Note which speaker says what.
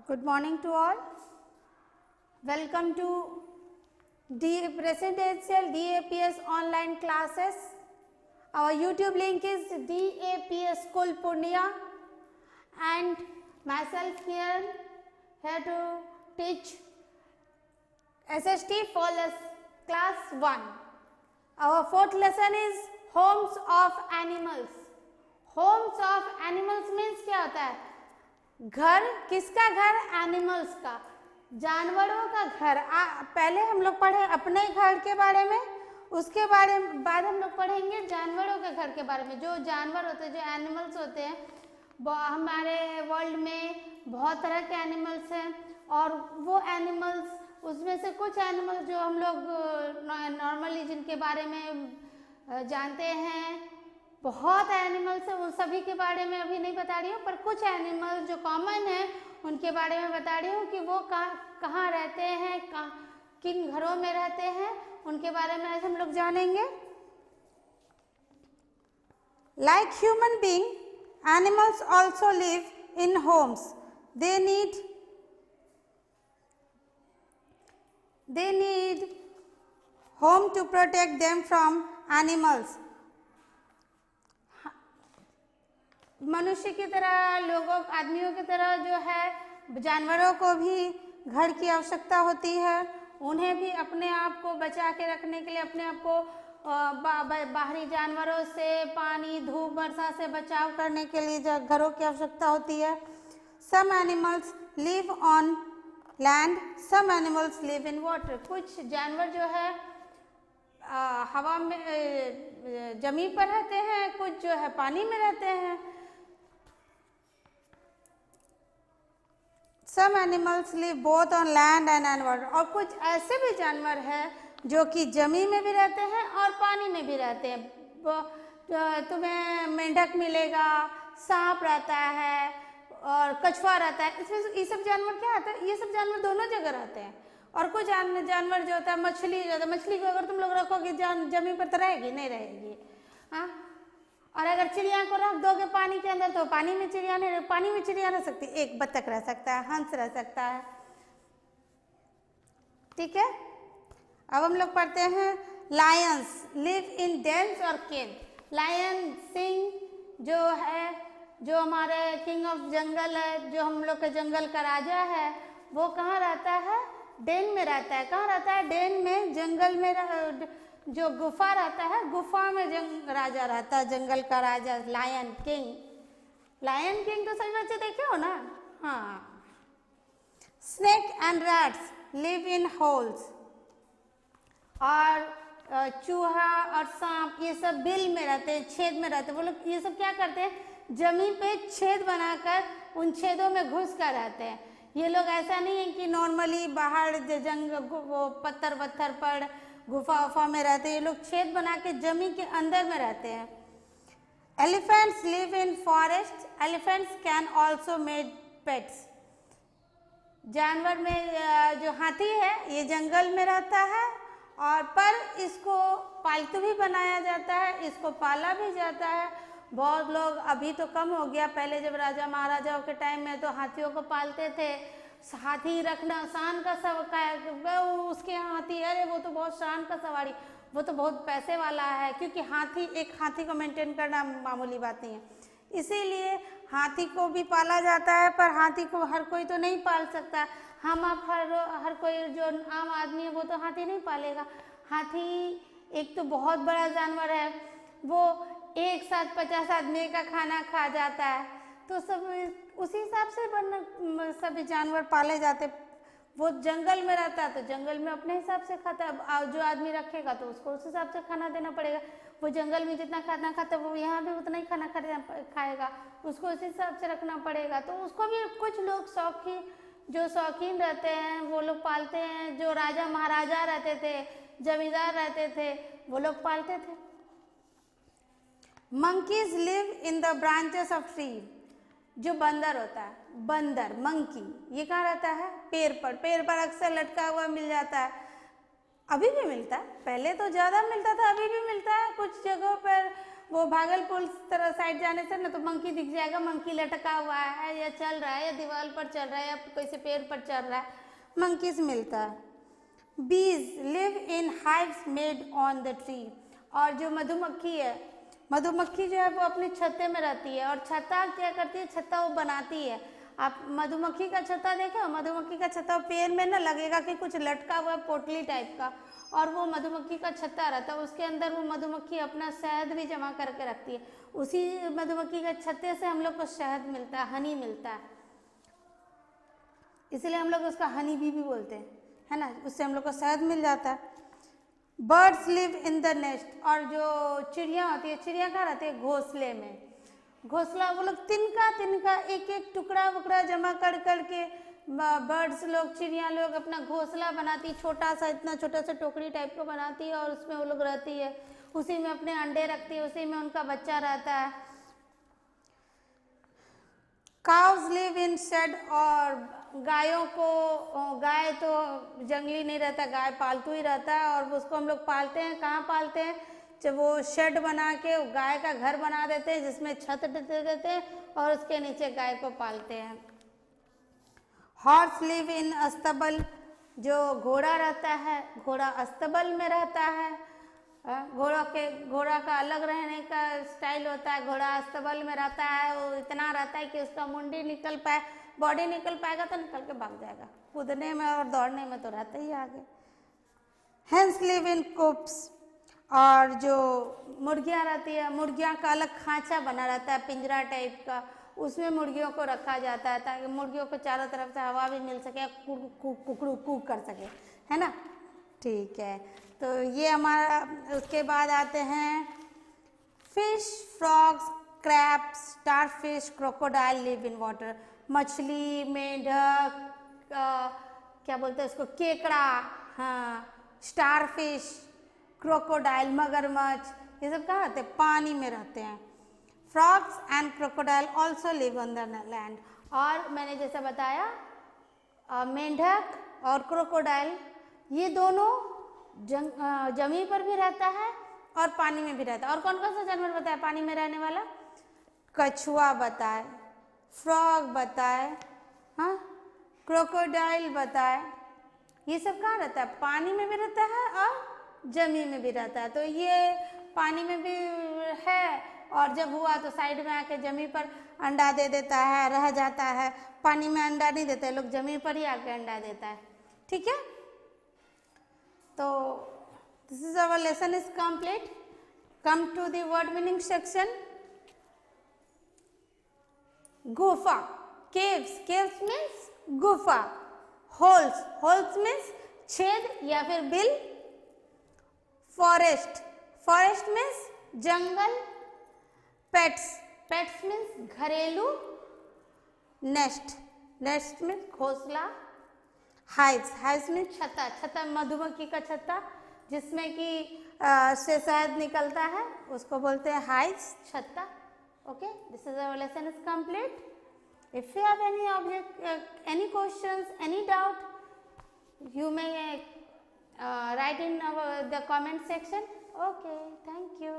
Speaker 1: Good morning to all. Welcome to Presidential DAPS online classes. Our YouTube link is DAPS School Purnia and myself here to teach SST for class 1. Our fourth lesson is Homes of Animals. Homes of Animals means क्या होता है? घर, किसका घर? Animals का, जानवरों का घर। पहले हम लोग पढ़े अपने घर के बारे में, उसके बाद हम लोग पढ़ेंगे जानवरों के घर के बारे में। जो जानवर होते हैं, जो एनिमल्स होते हैं, हमारे वर्ल्ड में बहुत तरह के एनिमल्स हैं और वो एनिमल्स, उसमें से कुछ एनिमल्स जो हम लोग नॉर्मली जिनके बारे में जानते हैं, बहुत एनिमल्स हैं, उन सभी के बारे में अभी नहीं बता रही हूँ, पर कुछ एनिमल्स जो कॉमन हैं उनके बारे में बता रही हूँ कि वो कहाँ रहते हैं, किन घरों में रहते हैं, उनके बारे में आज हम लोग जानेंगे। Like human being, animals also live in homes. They need home to protect them from animals. मनुष्य की तरह, लोगों, आदमियों की तरह जो है जानवरों को भी घर की आवश्यकता होती है। उन्हें भी अपने आप को बचा के रखने के लिए, अपने आप को बाहरी जानवरों से, पानी, धूप, वर्षा से बचाव करने के लिए घरों की आवश्यकता होती है। Some animals live on land, some animals live in water. कुछ जानवर जो है हवा में, जमीन पर रहते हैं, कुछ जो है पानी में रहते हैं। Some animals live both on land and on water. और कुछ ऐसे भी जानवर हैं जो कि जमीन में भी रहते हैं और पानी में भी रहते हैं। तुम्हें मेंढक मिलेगा, सांप रहता है और कछुआ रहता है। इसमें ये सब जानवर क्या आता है? ये सब जानवर दोनों जगह रहते हैं। और कुछ जानवर जो होता है, मछली जो होता है, मछली को अगर तुम लोग रखोगे जमीन पर तो रहेगी नहीं रहेगी, हाँ। और अगर चिड़िया को रख दोगे पानी के अंदर तो पानी में चिड़िया नहीं रह, पानी में चिड़िया रह सकती, एक बत्तख रह सकता है, हंस रह सकता है, ठीक है। अब हम लोग पढ़ते हैं लायंस लिव इन डेन्स और केव। लायन सिंह जो है, जो हमारे किंग ऑफ जंगल है, जो हम लोग के जंगल का राजा है, वो कहाँ रहता है? डेन में रहता है। कहाँ रहता है? डेन में, जंगल में, जो गुफा रहता है, गुफा में राजा रहता है, जंगल का राजा, लायन किंग। लायन किंग तो सभी बच्चे देखे हो ना? हाँ। Snake and rats live in holes. और चूहा और सांप ये सब बिल में रहते हैं, छेद में रहते हैं। वो लोग ये सब क्या करते हैं? जमीन पे छेद बनाकर उन छेदों में घुस कर रहते हैं। ये लोग ऐसा नहीं है कि नॉर्मली बाहर वो पत्थर पर गुफा वफा में रहते हैं। ये लोग छेद बना के जमीन के अंदर में रहते हैं। Elephants live in forest. Elephants can also made pets. जानवर में जो हाथी है ये जंगल में रहता है और पर इसको पालतू भी बनाया जाता है, इसको पाला भी जाता है। बहुत लोग, अभी तो कम हो गया, पहले जब राजा महाराजाओं के टाइम में तो हाथियों को पालते थे। हाथी रखना शान का उसके हाथी, अरे वो तो बहुत शान का सवारी, वो तो बहुत पैसे वाला है, क्योंकि एक हाथी को मेंटेन करना मामूली बात नहीं है। इसीलिए हाथी को भी पाला जाता है, पर हाथी को हर कोई तो नहीं पाल सकता। हम आप हर कोई जो आम आदमी है वो तो हाथी नहीं पालेगा। हाथी एक तो बहुत बड़ा जानवर है, वो एक साथ 50 आदमी का खाना खा जाता है, तो सब उसी हिसाब से सभी जानवर पाले जाते। वो जंगल में रहता है तो जंगल में अपने हिसाब से खाता है, जो आदमी रखेगा तो उसको उस हिसाब से खाना देना पड़ेगा। वो जंगल में जितना खाना खाता है वो यहाँ भी उतना ही खाना खाएगा, उसको उस हिसाब से रखना पड़ेगा। तो उसको भी कुछ लोग शौकीन रहते हैं, वो लोग पालते हैं। जो राजा महाराजा रहते थे, जमींदार रहते थे, वो लोग पालते थे। Monkeys live in the branches of tree. जो बंदर होता है, बंदर, मंकी, ये कहाँ रहता है? पेड़ पर अक्सर लटका हुआ मिल जाता है। अभी भी मिलता है, पहले तो ज़्यादा मिलता था, अभी भी मिलता है। कुछ जगहों पर वो भागलपुर तरह साइड जाने से ना तो मंकी दिख जाएगा, मंकी लटका हुआ है या चल रहा है या दीवार पर चल रहा है या किसी पेड़ पर चल रहा है, मंकीज मिलता है। बीज live in hives made on the tree, और जो मधुमक्खी है, मधुमक्खी जो है वो अपने छत्ते में रहती है, और छत्ता क्या करती है, छत्ता वो बनाती है। आप मधुमक्खी का छत्ता देखो, मधुमक्खी का छत्ता पेड़ में ना लगेगा कि कुछ लटका हुआ है पोटली टाइप का, और वो मधुमक्खी का छत्ता रहता है, उसके अंदर वो मधुमक्खी अपना शहद भी जमा करके रखती है। उसी मधुमक्खी के छत्ते से हम लोग को शहद मिलता है, हनी मिलता है, इसलिए हम लोग उसका हनी बी भी बोलते हैं, है ना, उससे हम लोग को शहद मिल जाता है। Birds live in the nest, और जो चिड़िया होती है, चिड़िया कहाँ रहती है, घोंसले में। घोंसला वो लोग तिनका तिनका एक एक टुकड़ा वुकड़ा जमा कर करके बर्ड्स लोग, चिड़िया लोग अपना घोंसला बनाती, छोटा सा, इतना छोटा सा टोकरी टाइप का बनाती है, और उसमें वो लोग रहती है, उसी में अपने अंडे रखती है, उसी में उनका बच्चा रहता है। काउज लिव इन शेड, और गायों को, गाय तो जंगली नहीं रहता, गाय पालतू ही रहता है, और उसको हम लोग पालते हैं, कहाँ पालते हैं, जब वो शेड बना के गाय का घर बना देते हैं जिसमें छत दे देते हैं, और उसके नीचे गाय को पालते हैं। हॉर्स लिव इन अस्तबल, जो घोड़ा रहता है, घोड़ा अस्तबल में रहता है, घोड़ा का अलग रहने का स्टाइल होता है, घोड़ा अस्तबल में रहता है, वो इतना रहता है कि उसका मुंडी निकल पाए, बॉडी निकल पाएगा तो निकल के भाग जाएगा, कूदने में और दौड़ने में तो रहता ही आगे। हेंस लिव इन कूप्स, और जो मुर्गियाँ रहती है, मुर्गियाँ का अलग खांचा बना रहता है, पिंजरा टाइप का, उसमें मुर्गियों को रखा जाता है ताकि मुर्गियों को चारों तरफ से हवा भी मिल सके, कुकड़ू कूक कर सके, है ना। ठीक है, तो ये हमारा, उसके बाद आते हैं fish, frogs, crabs, starfish, crocodile live in water. मछली, मेंढक, क्या बोलते हैं उसको, केकड़ा, हाँ, स्टारफिश, क्रोकोडाइल, मगरमच्छ, ये सब कहाँ रहते हैं, पानी में रहते हैं। Frogs and crocodile also live on the land, और मैंने जैसा बताया मेंढक और क्रोकोडाइल ये दोनों जमीन पर भी रहता है और पानी में भी रहता है। और कौन कौन सा जानवर बताया पानी में रहने वाला, कछुआ बताए, फ्रॉग बताए, हाँ, क्रोकोडाइल बताए, ये सब कहाँ रहता है, पानी में भी रहता है और जमीन में भी रहता है। तो ये पानी में भी है, और जब हुआ तो साइड में आके जमीन पर अंडा दे देता है, रह जाता है, पानी में अंडा नहीं देते लोग, जमीन पर ही आके अंडा देता है, ठीक है। तो this is our lesson is complete. Come to the word meaning section. गुफा, केव्स, केव्स मीन्स गुफा, होल्स, होल्स मीन्स छेद या फिर बिल, फॉरेस्ट, फॉरेस्ट मीन्स जंगल, पेट्स, पेट्स मीन्स घरेलू, नेस्ट, नेस्ट मीन्स घोंसला, हाइव्स, हाइव्स मीन्स छत्ता, छत्ता मधुमक्खी का छत्ता जिसमें कि से शहद निकलता है उसको बोलते हैं हाइव्स, छत्ता। Okay, this is our lesson is complete. If you have any object, any questions, any doubt, you may write in the comment section. Okay, thank you.